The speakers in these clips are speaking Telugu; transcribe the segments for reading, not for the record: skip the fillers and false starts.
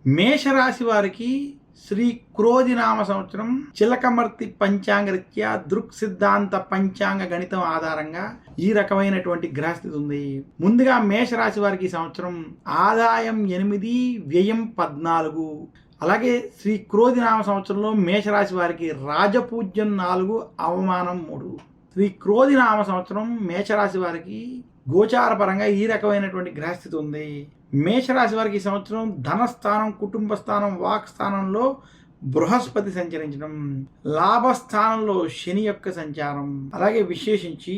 మేషరాశి వారికి శ్రీ క్రోధినామ సంవత్సరం చిలకమర్తి పంచాంగరీత్యా దృక్ సిద్ధాంత పంచాంగ గణితం ఆధారంగా ఈ రకమైనటువంటి గ్రహస్థితి ఉంది. ముందుగా మేషరాశి వారికి ఈ సంవత్సరం ఆదాయం 8, వ్యయం 14. అలాగే శ్రీ క్రోధినామ సంవత్సరంలో మేషరాశి వారికి రాజపూజ్యం 4, అవమానం 3. శ్రీ క్రోధినామ సంవత్సరం మేషరాశి వారికి గోచార పరంగా ఈ రకమైనటువంటి గ్రహస్థితి ఉంది. మేషరాశి వారికి ఈ సంవత్సరం ధనస్థానం, కుటుంబ స్థానం, వాక్ స్థానంలో బృహస్పతి సంచరించడం, లాభస్థానంలో శని యొక్క సంచారం, అలాగే విశేషించి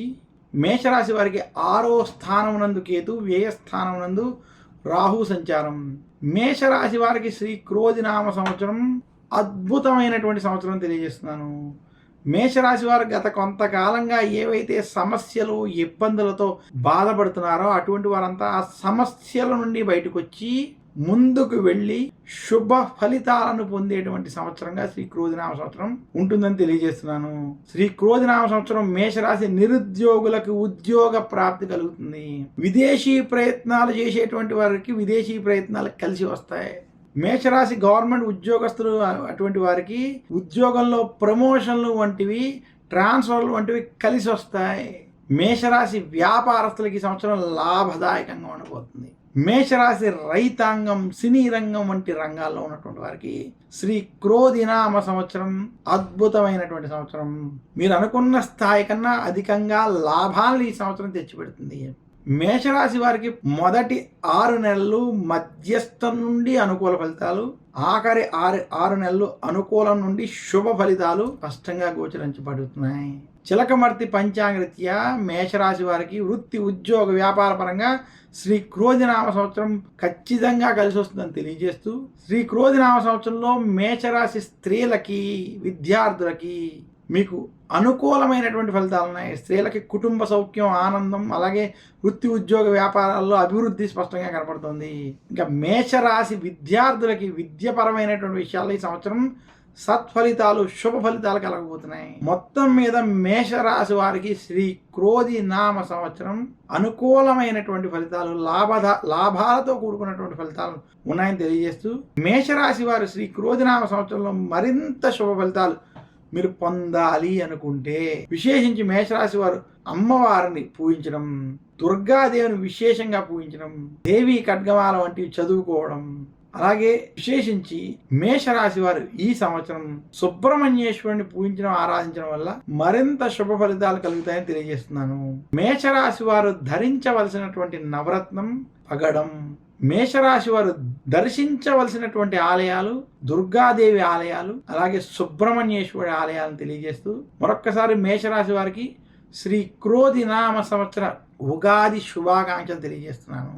మేషరాశి వారికి 6వ స్థానం నందు కేతు, వ్యయస్థానం నందు రాహు సంచారం. మేషరాశి వారికి శ్రీ క్రోధినామ సంవత్సరం అద్భుతమైనటువంటి సంవత్సరం తెలియజేస్తున్నాను. మేషరాశి వారు గత కొంతకాలంగా ఏవైతే సమస్యలు, ఇబ్బందులతో బాధపడుతున్నారో అటువంటి వారంతా ఆ సమస్యల నుండి బయటకు వచ్చి ముందుకు వెళ్ళి శుభ ఫలితాలను పొందేటువంటి సంవత్సరంగా శ్రీ క్రోధినామ సంవత్సరం ఉంటుందని తెలియజేస్తున్నాను. శ్రీ క్రోధినామ సంవత్సరం మేషరాశి నిరుద్యోగులకు ఉద్యోగ ప్రాప్తి కలుగుతుంది. విదేశీ ప్రయత్నాలు చేసేటువంటి వారికి విదేశీ ప్రయత్నాలు కలిసి వస్తాయి. మేషరాశి గవర్నమెంట్ ఉద్యోగస్తులు అటువంటి వారికి ఉద్యోగంలో ప్రమోషన్లు వంటివి, ట్రాన్స్ఫర్లు వంటివి కలిసి వస్తాయి. మేషరాశి వ్యాపారస్తులకి సంవత్సరం లాభదాయకంగా ఉండబోతుంది. మేషరాశి రైతాంగం, సినీ రంగం వంటి రంగాల్లో ఉన్నటువంటి వారికి శ్రీ క్రోధినామ సంవత్సరం అద్భుతమైనటువంటి సంవత్సరం. మీరు అనుకున్న స్థాయి కన్నా అధికంగా లాభాలను ఈ సంవత్సరం తెచ్చిపెడుతుంది. మేషరాశి వారికి మొదటి 6 నెలలు మధ్యస్థం నుండి అనుకూల ఫలితాలు, ఆఖరి 6 నెలలు అనుకూలం నుండి శుభ ఫలితాలు స్పష్టంగా గోచరించబడుతున్నాయి. చిలకమర్తి పంచాంగరీత్యా మేషరాశి వారికి వృత్తి, ఉద్యోగ, వ్యాపార పరంగా శ్రీ క్రోధినామ సంవత్సరం ఖచ్చితంగా కలిసి వస్తుందని తెలియజేస్తూ, శ్రీ క్రోధినామ సంవత్సరంలో మేషరాశి స్త్రీలకి, విద్యార్థులకి మీకు అనుకూలమైనటువంటి ఫలితాలు ఉన్నాయి. స్త్రీలకి కుటుంబ సౌఖ్యం, ఆనందం, అలాగే వృత్తి, ఉద్యోగ, వ్యాపారాల్లో అభివృద్ధి స్పష్టంగా కనపడుతుంది. ఇంకా మేషరాశి విద్యార్థులకి విద్యపరమైనటువంటి విషయాల్లో ఈ సంవత్సరం సత్ఫలితాలు, శుభ ఫలితాలు కలగబోతున్నాయి. మొత్తం మీద మేషరాశి వారికి శ్రీ క్రోధినామ సంవత్సరం అనుకూలమైనటువంటి ఫలితాలు, లాభాలతో కూడుకున్నటువంటి ఫలితాలు ఉన్నాయని తెలియజేస్తూ, మేషరాశి వారు శ్రీ క్రోధినామ సంవత్సరంలో మరింత శుభ ఫలితాలు మీరు పొందాలి అనుకుంటే విశేషించి మేషరాశి వారు అమ్మవారిని పూజించడం, దుర్గాదేవిని విశేషంగా పూజించడం, దేవి ఖడ్గమాల వంటివి చదువుకోవడం, అలాగే విశేషించి మేషరాశి వారు ఈ సంవత్సరం సుబ్రహ్మణ్యేశ్వరుని పూజించడం, ఆరాధించడం వల్ల మరింత శుభ ఫలితాలు కలుగుతాయని తెలియజేస్తున్నాను. మేషరాశి వారు ధరించవలసినటువంటి నవరత్నం పగడం. మేషరాశి వారు దర్శించవలసినటువంటి ఆలయాలు దుర్గాదేవి ఆలయాలు, అలాగే సుబ్రహ్మణ్యేశ్వరి ఆలయాలను తెలియజేస్తూ మరొక్కసారి మేషరాశి వారికి శ్రీ క్రోధినామ సంవత్సర ఉగాది శుభాకాంక్షలు తెలియజేస్తున్నాను.